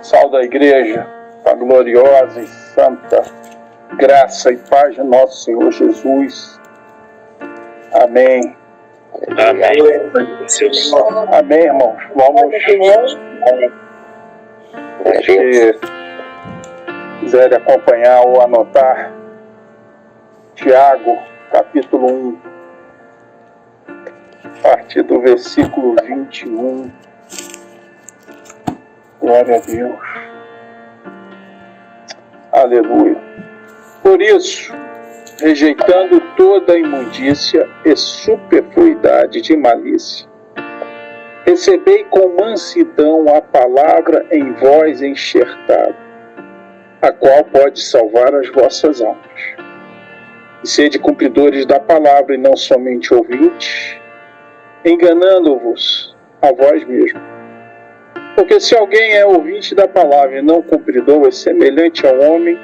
Salve a igreja, a gloriosa e santa graça e paz de nosso Senhor Jesus. Amém. Amém. Amém, irmãos. Vamos, se quiserem acompanhar ou anotar, Tiago, capítulo 1, a partir do versículo 21. Glória a Deus. Aleluia. Por isso, rejeitando toda imundícia e superfluidade de malícia, recebei com mansidão a palavra em vós enxertada, a qual pode salvar as vossas almas. E sede cumpridores da palavra e não somente ouvintes, enganando-vos a vós mesmos. Porque se alguém é ouvinte da palavra e não cumpridor, é semelhante ao homem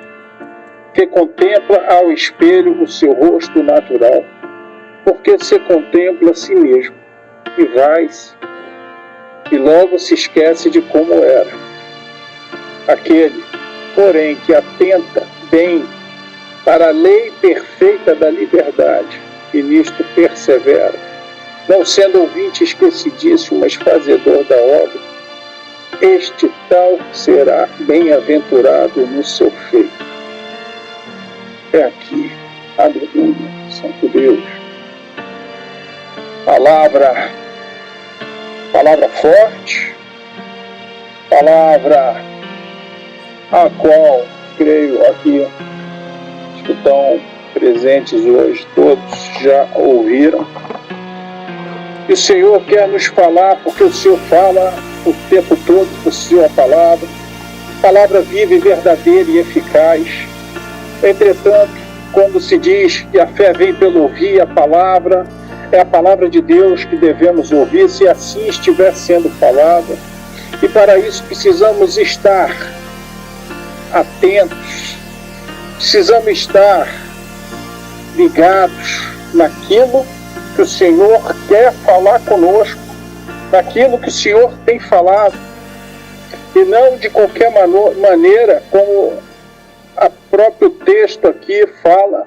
que contempla ao espelho o seu rosto natural, porque se contempla a si mesmo, e vai-se, e logo se esquece de como era. Aquele, porém, que atenta bem para a lei perfeita da liberdade, e nisto persevera, não sendo ouvinte esquecidíssimo, mas fazedor da obra, este tal será bem-aventurado no seu feito. É aqui, aleluia, Santo Deus. Palavra forte, palavra a qual, creio aqui, os que estão presentes hoje, todos já ouviram. E o Senhor quer nos falar, porque o Senhor fala o tempo todo por sua palavra viva e verdadeira e eficaz. Entretanto, quando se diz que a fé vem pelo ouvir a palavra, é a palavra de Deus que devemos ouvir, se assim estiver sendo falada. E para isso precisamos estar atentos, precisamos estar ligados naquilo que o Senhor quer falar conosco, naquilo que o Senhor tem falado, e não de qualquer maneira, como o próprio texto aqui fala,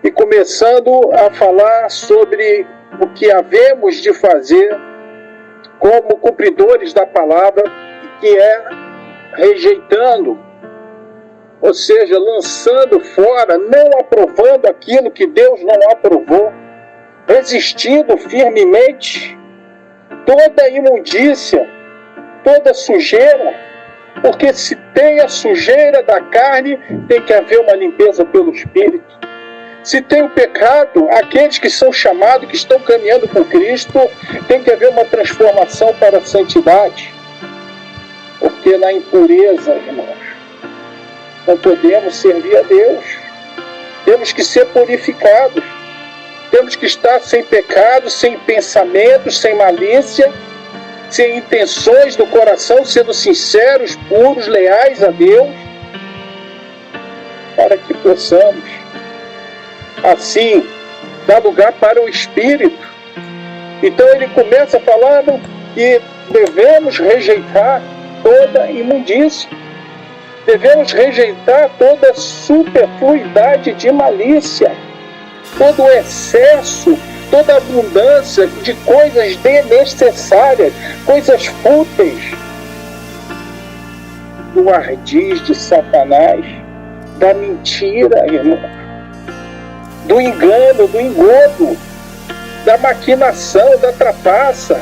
e começando a falar sobre o que havemos de fazer como cumpridores da palavra, que é rejeitando, ou seja, lançando fora, não aprovando aquilo que Deus não aprovou, resistindo firmemente toda imundícia, toda sujeira, porque se tem a sujeira da carne, tem que haver uma limpeza pelo Espírito. Se tem o pecado, aqueles que são chamados, que estão caminhando com Cristo, tem que haver uma transformação para a santidade. Porque na impureza, irmãos, não podemos servir a Deus. Temos que ser purificados. Temos que estar sem pecado, sem pensamentos, sem malícia, sem intenções do coração, sendo sinceros, puros, leais a Deus, para que possamos, assim, dar lugar para o Espírito. Então ele começa falando que devemos rejeitar toda imundícia, devemos rejeitar toda superfluidade de malícia, todo o excesso, toda a abundância de coisas desnecessárias, coisas fúteis, do ardis de Satanás, da mentira, irmão, do engano, do engodo, da maquinação, da trapaça.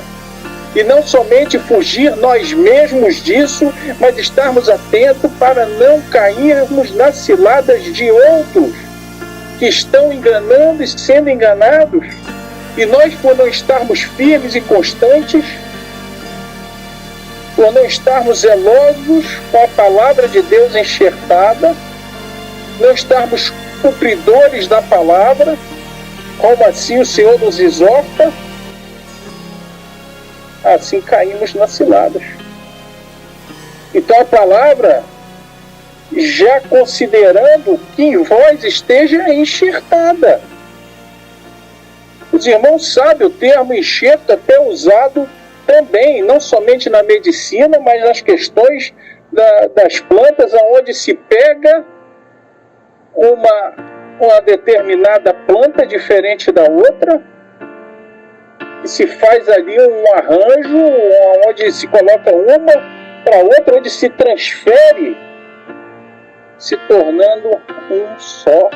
E não somente fugir nós mesmos disso, mas estarmos atentos para não cairmos nas ciladas de outros que estão enganando e sendo enganados. E nós, por não estarmos firmes e constantes, por não estarmos zelosos com a palavra de Deus enxertada, não estarmos cumpridores da palavra, como assim o Senhor nos exorta, assim caímos nas ciladas. Então a palavra, já considerando que em vós esteja enxertada. Os irmãos sabem, o termo enxerto até usado também, não somente na medicina, mas nas questões das plantas, onde se pega uma determinada planta diferente da outra, e se faz ali um arranjo onde se coloca uma para outra, onde se transfere, se tornando um só,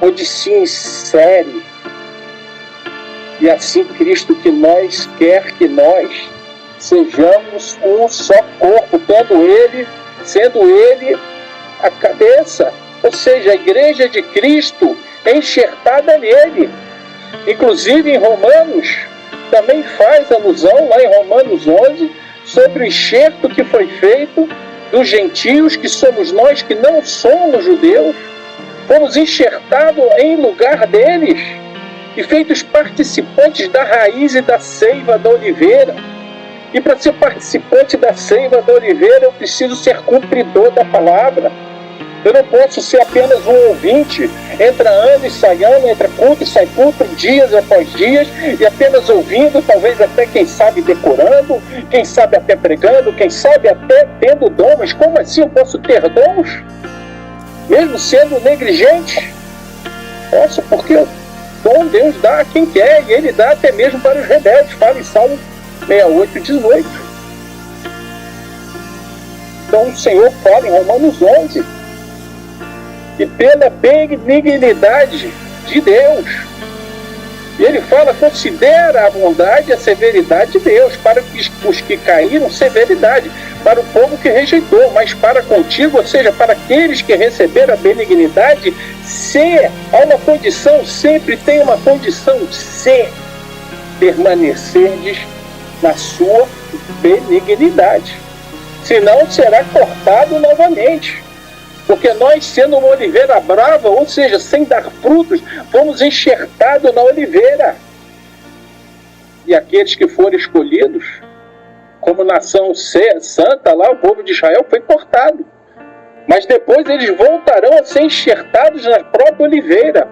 onde se insere. E assim Cristo quer que nós sejamos um só corpo, sendo Ele a cabeça, ou seja, a igreja de Cristo é enxertada nele. Inclusive em Romanos, também faz alusão, lá em Romanos 11, sobre o enxerto que foi feito dos gentios, que somos nós que não somos judeus, fomos enxertados em lugar deles e feitos participantes da raiz e da seiva da oliveira. E para ser participante da seiva da oliveira, eu preciso ser cumpridor da palavra. Eu não posso ser apenas um ouvinte, entra ano e sai ano, entra culto e sai culto, dias após dias, e apenas ouvindo, talvez até, quem sabe, decorando, quem sabe até pregando, quem sabe até tendo dom. Mas como assim eu posso ter dons, mesmo sendo negligente? Posso, porque o dom Deus dá a quem quer, e Ele dá até mesmo para os rebeldes. Fala em Salmo 68, 18. Então o Senhor fala em Romanos 11, e pela benignidade de Deus, e ele fala, considera a bondade e a severidade de Deus, para os que caíram, severidade, para o povo que rejeitou, mas para contigo, ou seja, para aqueles que receberam a benignidade, há uma condição, sempre tem uma condição, se permanecerdes na sua benignidade, senão será cortado novamente. Porque nós, sendo uma oliveira brava, ou seja, sem dar frutos, fomos enxertados na oliveira. E aqueles que foram escolhidos, como nação santa, lá o povo de Israel foi cortado. Mas depois eles voltarão a ser enxertados na própria oliveira.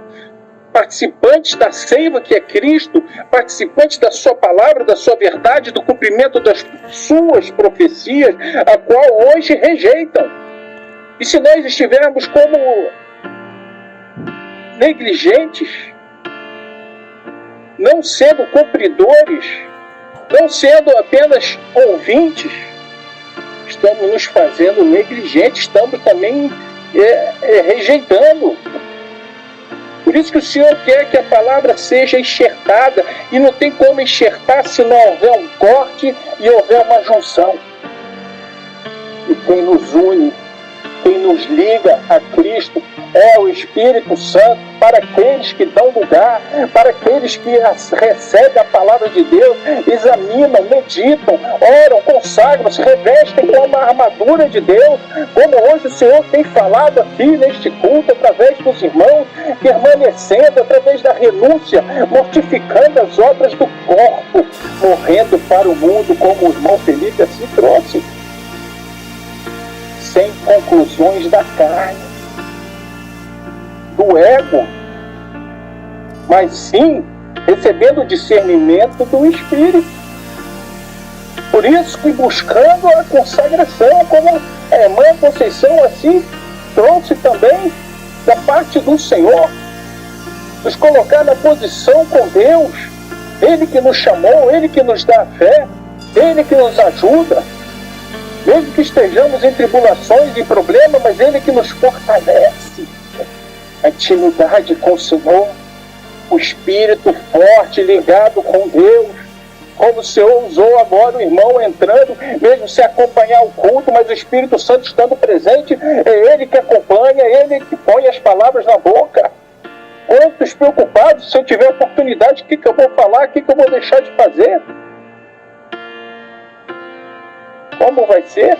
Participantes da seiva que é Cristo, participantes da sua palavra, da sua verdade, do cumprimento das suas profecias, a qual hoje rejeitam. E se nós estivermos como negligentes, não sendo cumpridores, não sendo apenas ouvintes, estamos nos fazendo negligentes, estamos também rejeitando. Por isso que o Senhor quer que a palavra seja enxertada, e não tem como enxertar se não houver um corte e houver uma junção. E quem nos une, quem nos liga a Cristo é o Espírito Santo, para aqueles que dão lugar, para aqueles que recebem a palavra de Deus, examinam, meditam, oram, consagram, se revestem com uma armadura de Deus, como hoje o Senhor tem falado aqui neste culto, através dos irmãos, permanecendo através da renúncia, mortificando as obras do corpo, morrendo para o mundo, como o irmão Felipe assim trouxe. Sem conclusões da carne, do ego, mas sim recebendo o discernimento do Espírito. Por isso que buscando a consagração, como a irmã Conceição assim trouxe também da parte do Senhor, nos colocar na posição com Deus, Ele que nos chamou, Ele que nos dá a fé, Ele que nos ajuda. Mesmo que estejamos em tribulações e problemas, mas Ele que nos fortalece. A intimidade com o Senhor, o espírito forte, ligado com Deus, como o Senhor usou agora o irmão entrando, mesmo sem acompanhar o culto, mas o Espírito Santo estando presente, é Ele que acompanha, é Ele que põe as palavras na boca. Quantos preocupados, se eu tiver oportunidade, o que eu vou falar, o que eu vou deixar de fazer? Como vai ser?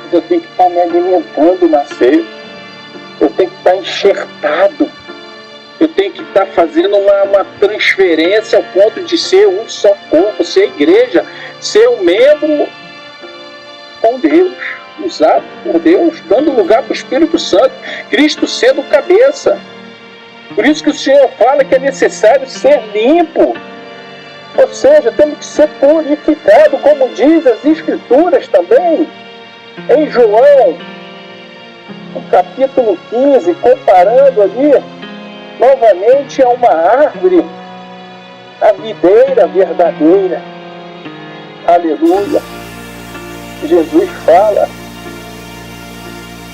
Mas eu tenho que estar me alimentando na ceia. Eu tenho que estar enxertado. Eu tenho que estar fazendo uma transferência ao ponto de ser um só corpo, ser igreja, ser um membro com Deus, usado por Deus, dando lugar para o Espírito Santo, Cristo sendo cabeça. Por isso que o Senhor fala que é necessário ser limpo. Ou Ou seja, temos que ser purificados, como diz as Escrituras também. Em João, no capítulo 15, comparando ali, novamente a uma árvore, a videira verdadeira. Aleluia. Jesus fala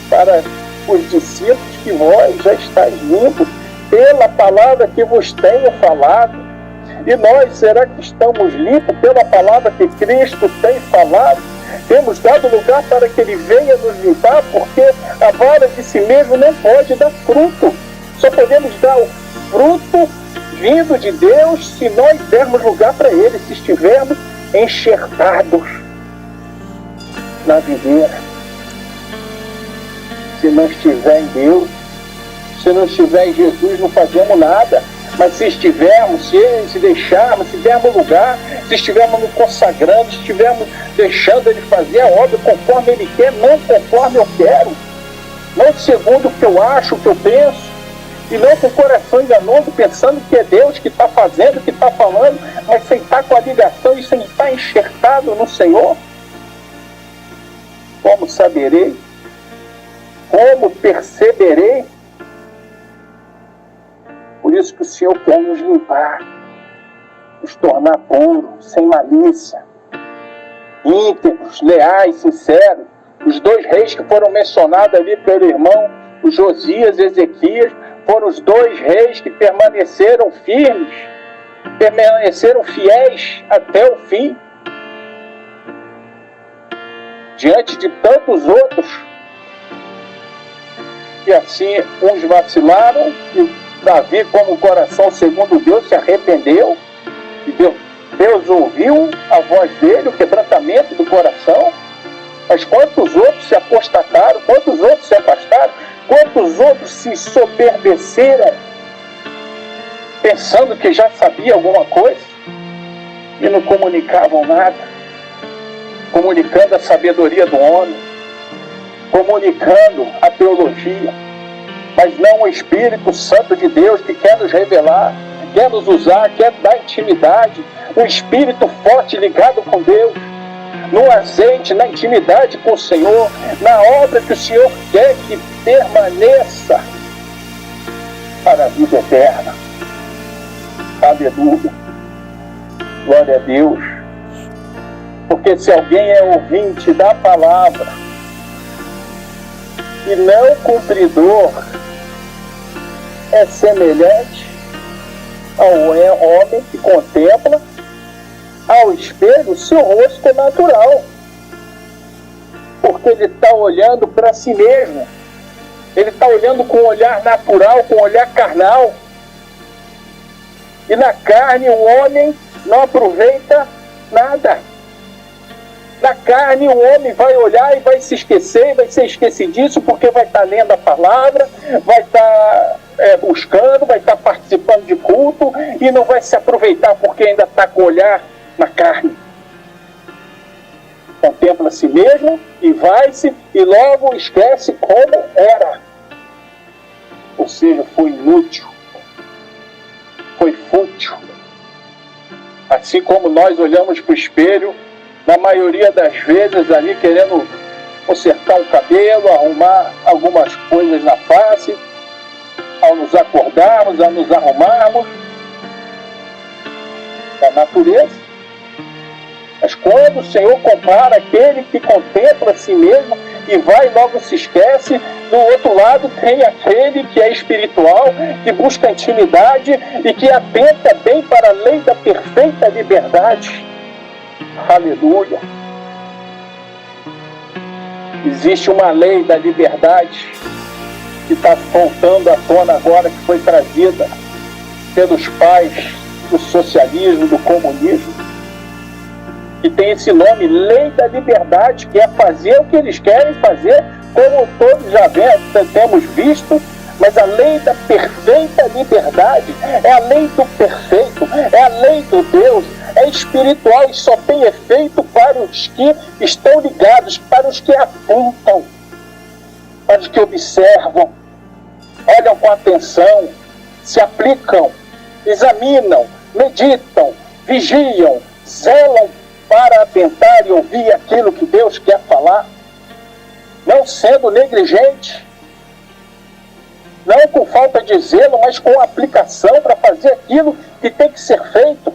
para os discípulos que vós já estáis limpos pela palavra que vos tenho falado. E nós, será que estamos limpos pela palavra que Cristo tem falado? Temos dado lugar para que Ele venha nos limpar, porque a vara de si mesmo não pode dar fruto. Só podemos dar o fruto vindo de Deus se nós dermos lugar para Ele, se estivermos enxertados na videira. Se não estiver em Deus, se não estiver em Jesus, não fazemos nada. Mas se estivermos, se deixarmos, se dermos lugar, se estivermos nos consagrando, se estivermos deixando Ele fazer a obra conforme Ele quer, não conforme eu quero, não segundo o que eu acho, o que eu penso, e não com o coração enganoso, pensando que é Deus que está fazendo, que está falando, mas sem estar com a ligação e sem estar enxertado no Senhor. Como saberei? Como perceberei? Por isso que o Senhor quer nos limpar, nos tornar puros, sem malícia, íntegros, leais, sinceros. Os dois reis que foram mencionados ali pelo irmão, o Josias e Ezequias, foram os dois reis que permaneceram firmes, permaneceram fiéis até o fim, diante de tantos outros. E assim, uns vacilaram, e Davi, como o coração segundo Deus, se arrependeu, e Deus ouviu a voz dele, o quebrantamento do coração. Mas quantos outros se apostataram, quantos outros se afastaram, quantos outros se soberbeceram, pensando que já sabia alguma coisa, e não comunicavam nada, comunicando a sabedoria do homem, comunicando a teologia, mas não o Espírito Santo de Deus, que quer nos revelar, quer nos usar, quer dar intimidade, um espírito forte ligado com Deus, no azeite, na intimidade com o Senhor, na obra que o Senhor quer que permaneça para a vida eterna. Aleluia. Glória a Deus. Porque se alguém é ouvinte da palavra e não cumpridor, é semelhante ao homem que contempla ao espelho seu rosto natural, porque ele está olhando para si mesmo, ele está olhando com um olhar natural, com um olhar carnal, e na carne o homem não aproveita nada. Na carne o homem vai olhar e vai se esquecer, vai ser esquecidiço, porque vai estar lendo a palavra, vai estar buscando, vai estar participando de culto, e não vai se aproveitar porque ainda está com o olhar na carne. Contempla a si mesmo e vai-se, e logo esquece como era. Ou seja, foi inútil, foi fútil. Assim como nós olhamos para o espelho, na maioria das vezes ali querendo consertar o cabelo, arrumar algumas coisas na face, ao nos acordarmos, ao nos arrumarmos, da natureza. Mas quando o Senhor compara aquele que contempla a si mesmo e vai e logo se esquece, do outro lado tem aquele que é espiritual, que busca intimidade e que atenta bem para a lei da perfeita liberdade. Aleluia. Existe uma lei da liberdade que está voltando à tona agora, que foi trazida pelos pais do socialismo, do comunismo, que tem esse nome, Lei da Liberdade, que é fazer o que eles querem fazer, como todos já temos visto, mas a lei da perfeita liberdade é a lei do perfeito, é a lei do Deus, é espiritual e só tem efeito para os que estão ligados, para os que apontam, para os que observam, olham com atenção, se aplicam, examinam, meditam, vigiam, zelam para atentar e ouvir aquilo que Deus quer falar, não sendo negligente, não com falta de zelo, mas com aplicação para fazer aquilo que tem que ser feito.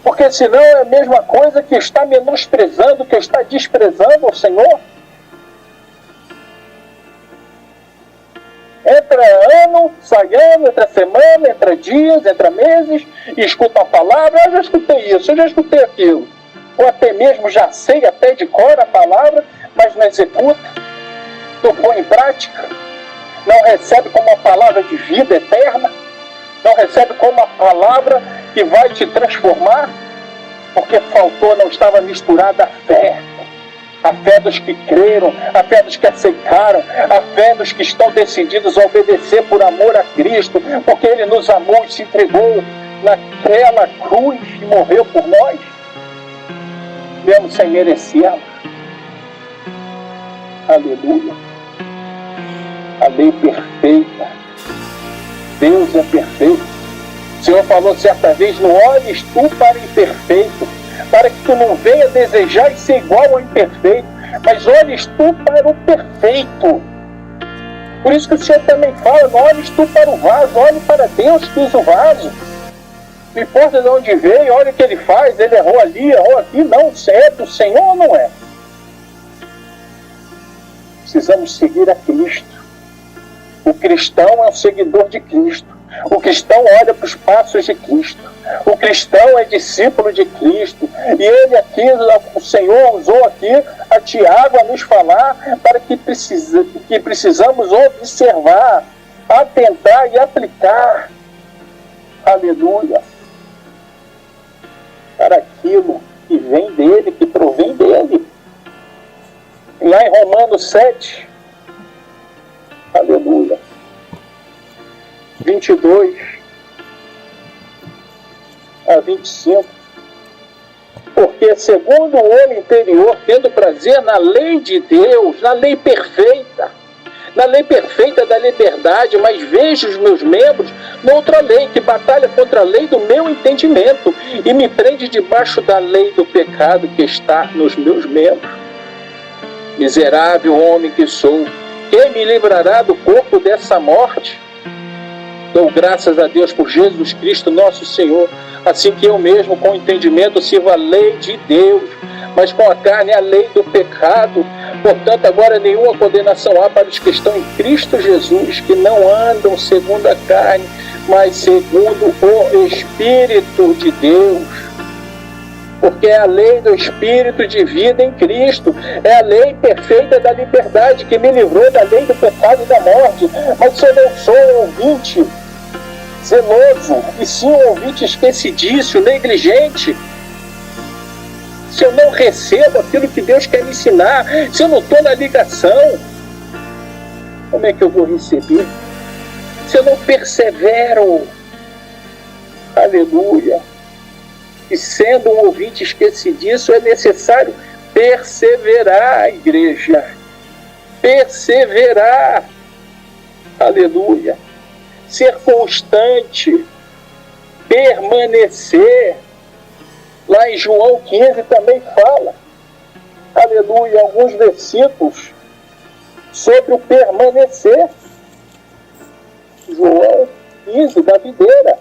Porque senão é a mesma coisa que está menosprezando, que está desprezando o Senhor. Entra ano, sai ano, entra semana, entra dias, entra meses, e escuta a palavra, eu já escutei isso, eu já escutei aquilo. Ou até mesmo já sei até de cor a palavra, mas não executa, não põe em prática, não recebe como uma palavra de vida eterna, não recebe como uma palavra que vai te transformar, porque faltou, não estava misturada a fé. A fé dos que creram, a fé dos que aceitaram, a fé dos que estão decididos a obedecer por amor a Cristo, porque Ele nos amou e se entregou naquela cruz e morreu por nós, mesmo sem merecê-la. Aleluia. A lei perfeita. Deus é perfeito. O Senhor falou certa vez, não olhes tu para o imperfeito, para que tu não venha desejar e ser igual ao imperfeito, mas olhes tu para o perfeito. Por isso que o Senhor também fala, não olhes tu para o vaso, olhe para Deus que usa o vaso. Não importa de onde veio, olha o que ele faz, ele errou ali, errou aqui, não, é do Senhor ou não é? Precisamos seguir a Cristo. O cristão é um seguidor de Cristo. O cristão olha para os passos de Cristo. O cristão é discípulo de Cristo. E ele aqui, o Senhor usou aqui a Tiago a nos falar para que precisamos observar, atentar e aplicar. Aleluia. Para aquilo que vem dele, que provém dele. Lá em Romanos 7, aleluia, 22 a 25. Porque segundo o homem interior, tendo prazer na lei de Deus, na lei perfeita da liberdade, mas vejo os meus membros noutra lei, que batalha contra a lei do meu entendimento, e me prende debaixo da lei do pecado que está nos meus membros. Miserável homem que sou, quem me livrará do corpo dessa morte? Dou graças a Deus por Jesus Cristo, nosso Senhor, assim que eu mesmo, com entendimento, sirvo a lei de Deus, mas com a carne a lei do pecado. Portanto, agora nenhuma condenação há para os que estão em Cristo Jesus, que não andam segundo a carne, mas segundo o Espírito de Deus. Porque é a lei do Espírito de vida em Cristo, é a lei perfeita da liberdade que me livrou da lei do pecado e da morte. Mas se eu não sou um ouvinte zeloso, e sim um ouvinte esquecidício, negligente, se eu não recebo aquilo que Deus quer me ensinar, se eu não estou na ligação, como é que eu vou receber? Se eu não persevero, aleluia. E sendo um ouvinte esquecidiço, é necessário perseverar, igreja. Perseverar. Aleluia. Ser constante. Permanecer. Lá em João 15 também fala. Aleluia. Alguns versículos sobre o permanecer. João 15, da videira.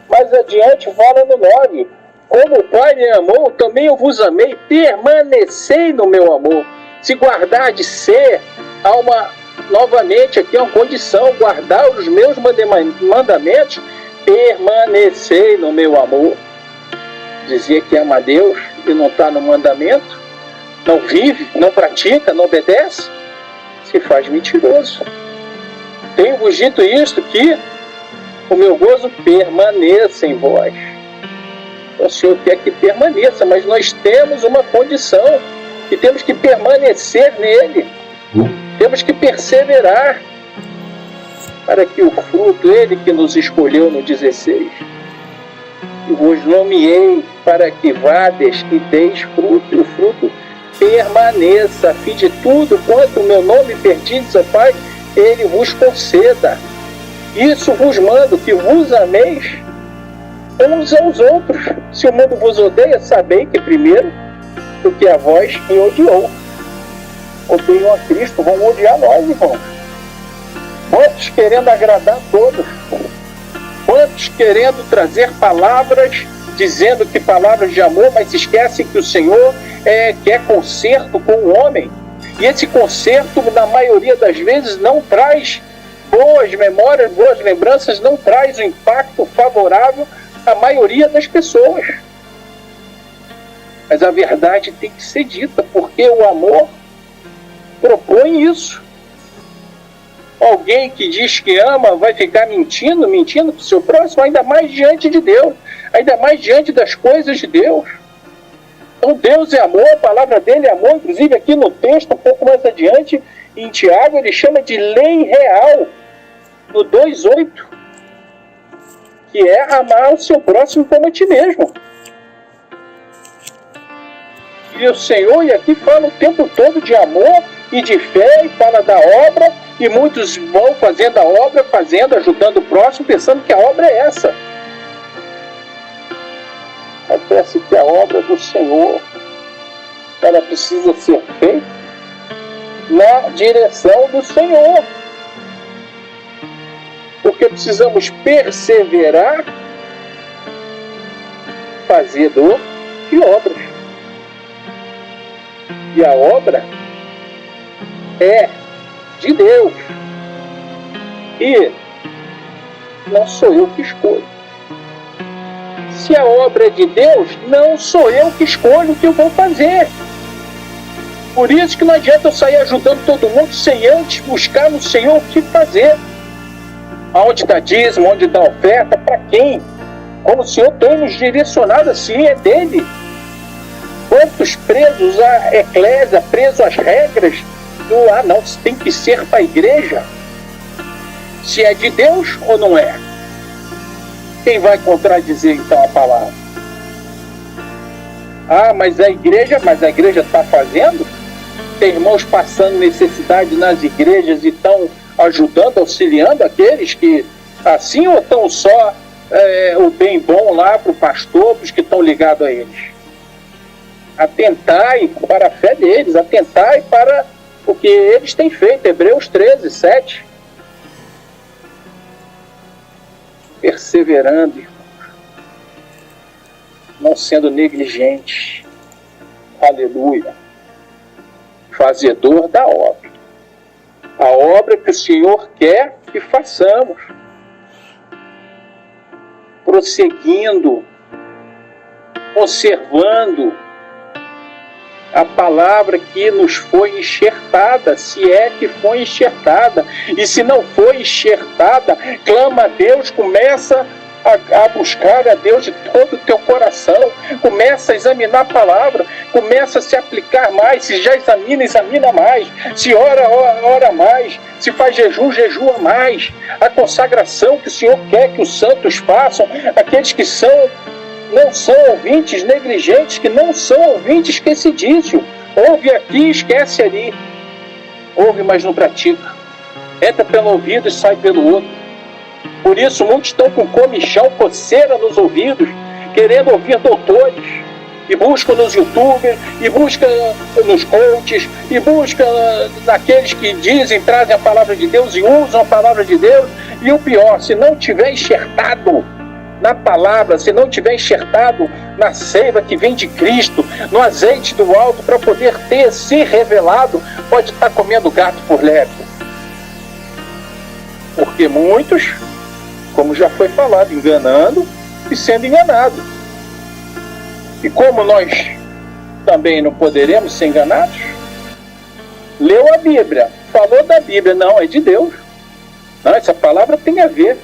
Mais adiante fala no 9. Como o Pai me amou, também eu vos amei. Permanecei no meu amor. Se guardar de ser, há uma, novamente aqui uma condição, guardar os meus mandamentos, permanecei no meu amor. Dizia que ama a Deus e não está no mandamento, não vive, não pratica, não obedece, se faz mentiroso. Tenho-vos dito isto, que o meu gozo permaneça em vós. O Senhor quer que permaneça, mas nós temos uma condição, que temos que permanecer nele. Temos que perseverar, para que o fruto, ele que nos escolheu no 16, e vos nomeei para que vades e deis fruto, e o fruto permaneça, a fim de tudo quanto o meu nome perdides, ó Pai, ele vos conceda. Isso vos mando, que vos ameis uns aos outros. Se o mundo vos odeia, sabei que primeiro do que a vós me odiou. Odeiam a Cristo, vão odiar nós, irmãos. Quantos querendo agradar a todos? Quantos querendo trazer palavras, dizendo que palavras de amor, mas esquecem que o Senhor quer conserto com o homem. E esse conserto, na maioria das vezes, não traz boas memórias, boas lembranças, não traz um impacto favorável à maioria das pessoas. Mas a verdade tem que ser dita, porque o amor propõe isso. Alguém que diz que ama vai ficar mentindo para o seu próximo, ainda mais diante de Deus, ainda mais diante das coisas de Deus. Então Deus é amor, a palavra dele é amor. Inclusive aqui no texto, um pouco mais adiante, em Tiago, ele chama de lei real, no 2:8, que é amar o seu próximo como a ti mesmo. E o Senhor, e aqui fala o tempo todo de amor e de fé, e fala da obra, e muitos vão fazendo a obra, ajudando o próximo, pensando que a obra é essa. Acontece que a obra do Senhor, ela precisa ser feita na direção do Senhor. Porque precisamos perseverar, fazedor de obras. E a obra é de Deus. E não sou eu que escolho. Se a obra é de Deus, não sou eu que escolho o que eu vou fazer. Por isso que não adianta eu sair ajudando todo mundo sem antes buscar no Senhor o que fazer. Aonde dá dízimo, onde dá oferta, para quem? Como o Senhor tem nos direcionado assim, é dele. Quantos presos à eclésia, presos às regras do, não, tem que ser para a igreja. Se é de Deus ou não é? Quem vai contradizer então a palavra? Mas a igreja está fazendo? Tem irmãos passando necessidade nas igrejas e estão ajudando, auxiliando aqueles que assim, ou estão só o bem bom lá para o pastor, para os que estão ligados a eles? Atentai para a fé deles, atentai para o que eles têm feito. Hebreus 13:7. Perseverando, irmãos, não sendo negligente, aleluia, fazedor da obra, a obra que o Senhor quer que façamos, prosseguindo, conservando a palavra que nos foi enxertada, se é que foi enxertada. E se não foi enxertada, clama a Deus, começa a buscar a Deus de todo o teu coração, começa a examinar a palavra, começa a se aplicar mais. Se já examina mais. Se ora mais. Se faz jejum, jejua mais. A consagração que o Senhor quer que os santos façam, aqueles que não são ouvintes negligentes, que não são ouvintes esquecidícios. Ouve aqui, esquece ali. Ouve, mas não pratica. Entra pelo ouvido e sai pelo outro. Por isso muitos estão com comichão, coceira nos ouvidos, querendo ouvir doutores, e buscam nos youtubers, e buscam nos coaches, e buscam naqueles que trazem a palavra de Deus e usam a palavra de Deus. E o pior, se não tiver enxertado na palavra, se não tiver enxertado na seiva que vem de Cristo, no azeite do alto, para poder ser revelado, pode estar comendo gato por lebre. Porque muitos, como já foi falado, enganando e sendo enganados. E como nós também não poderemos ser enganados, leu a Bíblia, falou da Bíblia, não, é de Deus. Não, essa palavra tem a ver.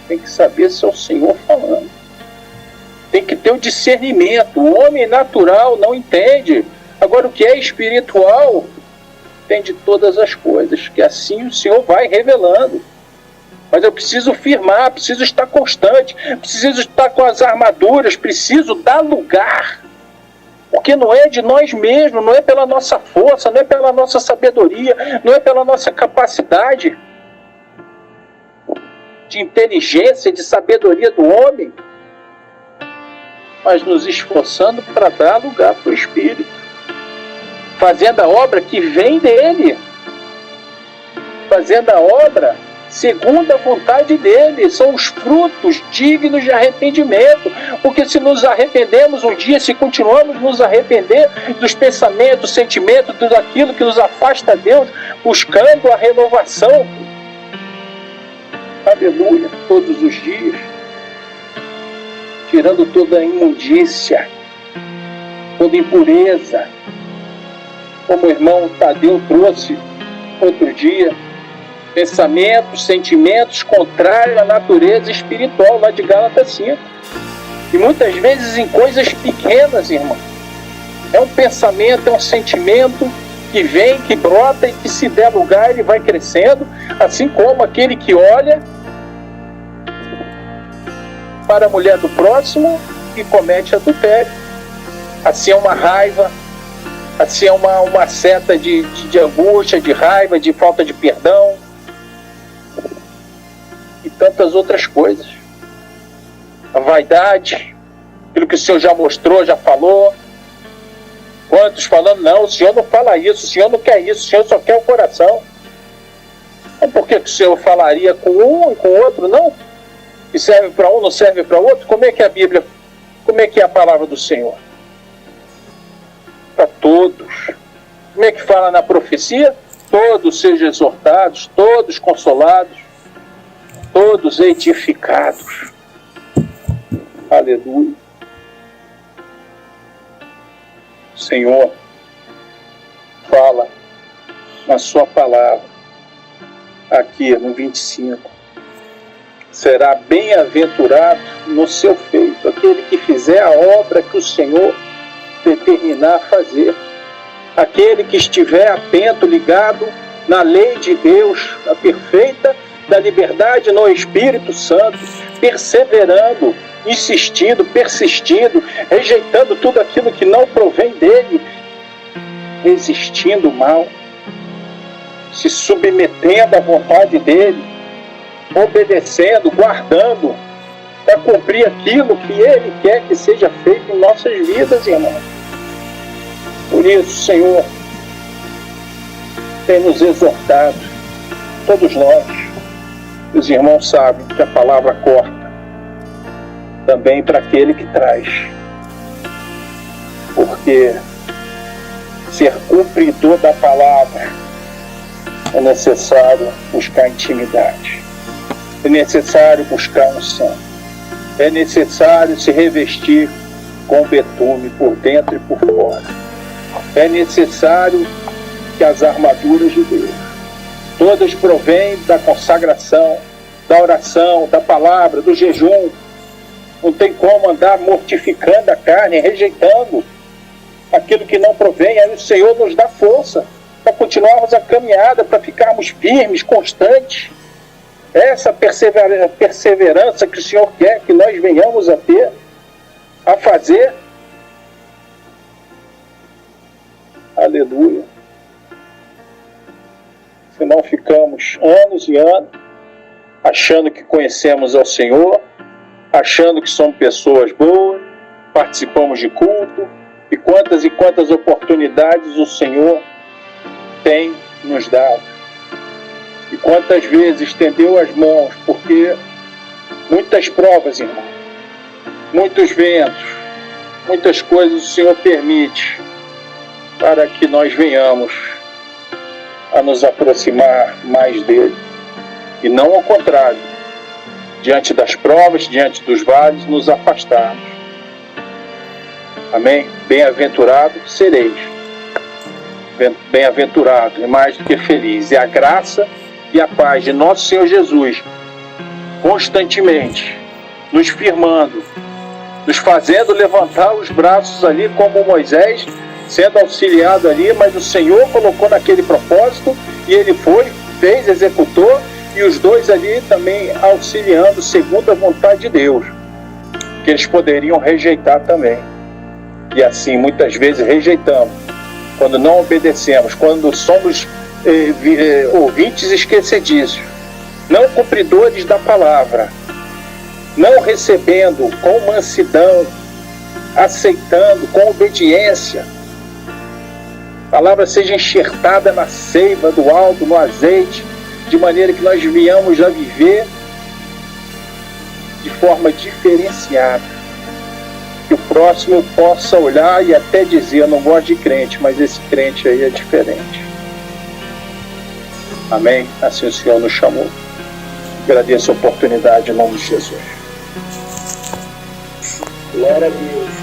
Tem que saber se é o Senhor falando. Tem que ter o discernimento. O homem natural não entende. Agora, o que é espiritual, entende todas as coisas. Que assim o Senhor vai revelando. Mas eu preciso firmar, preciso estar constante, preciso estar com as armaduras, preciso dar lugar. Porque não é de nós mesmos, não é pela nossa força, não é pela nossa sabedoria, não é pela nossa capacidade. de inteligência, de sabedoria do homem, mas nos esforçando para dar lugar para o Espírito, fazendo a obra que vem dele, fazendo a obra segundo a vontade dele. São os frutos dignos de arrependimento, porque se nos arrependemos um dia, se continuamos nos arrepender dos pensamentos, sentimentos, tudo aquilo que nos afasta de Deus, buscando a renovação, aleluia, todos os dias, tirando toda a imundícia, toda impureza, como o irmão Tadeu trouxe outro dia, pensamentos, sentimentos contrários à natureza espiritual, lá de Gálatas 5. E muitas vezes em coisas pequenas, irmão. É um pensamento, é um sentimento que vem, que brota e que, se der lugar, ele vai crescendo, assim como aquele que olha para a mulher do próximo e comete adultério. Assim é uma raiva, assim é uma seta de angústia, de raiva, de falta de perdão, e tantas outras coisas. A vaidade, aquilo que o Senhor já mostrou, já falou. Quantos falando, não, o Senhor não fala isso, o Senhor não quer isso, o Senhor só quer o coração. Mas por que o Senhor falaria com um e com o outro, não? E serve para um, não serve para o outro? Como é que é a Bíblia, como é que é a palavra do Senhor? Para todos. Como é que fala na profecia? Todos sejam exortados, todos consolados, todos edificados. Aleluia. O Senhor fala na sua palavra, aqui no 25, será bem-aventurado no seu feito aquele que fizer a obra que o Senhor determinar a fazer, aquele que estiver atento, ligado na lei de Deus, a perfeita da liberdade no Espírito Santo, perseverando, insistindo, persistindo, rejeitando tudo aquilo que não provém dele, resistindo o mal, se submetendo à vontade dele, obedecendo, guardando, para cumprir aquilo que ele quer que seja feito em nossas vidas, irmão. Por isso, Senhor, tem nos exortado, todos nós. Os irmãos sabem que a palavra corta também para aquele que traz, porque ser cumpridor da palavra é necessário buscar intimidade, é necessário buscar unção, é necessário se revestir com betume por dentro e por fora, é necessário que as armaduras de Deus todas provêm da consagração, da oração, da palavra, do jejum. Não tem como andar mortificando a carne, rejeitando aquilo que não provém. Aí o Senhor nos dá força para continuarmos a caminhada, para ficarmos firmes, constantes. Essa perseverança que o Senhor quer que nós venhamos a ter, a fazer. Aleluia. Senão ficamos anos e anos achando que conhecemos ao Senhor, achando que somos pessoas boas, participamos de culto, e quantas oportunidades o Senhor tem nos dado. E quantas vezes estendeu as mãos, porque muitas provas, irmão, muitos ventos, muitas coisas o Senhor permite para que nós venhamos a nos aproximar mais dele, e não ao contrário, diante das provas, diante dos vales, nos afastarmos. Amém? Bem-aventurado sereis, bem-aventurado e mais do que feliz, e a graça e a paz de nosso Senhor Jesus constantemente nos firmando, nos fazendo levantar os braços ali como Moisés, sendo auxiliado ali, mas o Senhor colocou naquele propósito, e ele foi, fez, executou, e os dois ali também auxiliando segundo a vontade de Deus, que eles poderiam rejeitar também. E assim, muitas vezes rejeitamos, quando não obedecemos, quando somos ouvintes esquecedícios, não cumpridores da palavra, não recebendo com mansidão, aceitando com obediência. A palavra seja enxertada na seiva do alto, no azeite, de maneira que nós venhamos a viver de forma diferenciada. Que o próximo possa olhar e até dizer: eu não gosto de crente, mas esse crente aí é diferente. Amém? Assim o Senhor nos chamou. Agradeço a oportunidade em nome de Jesus. Glória a Deus.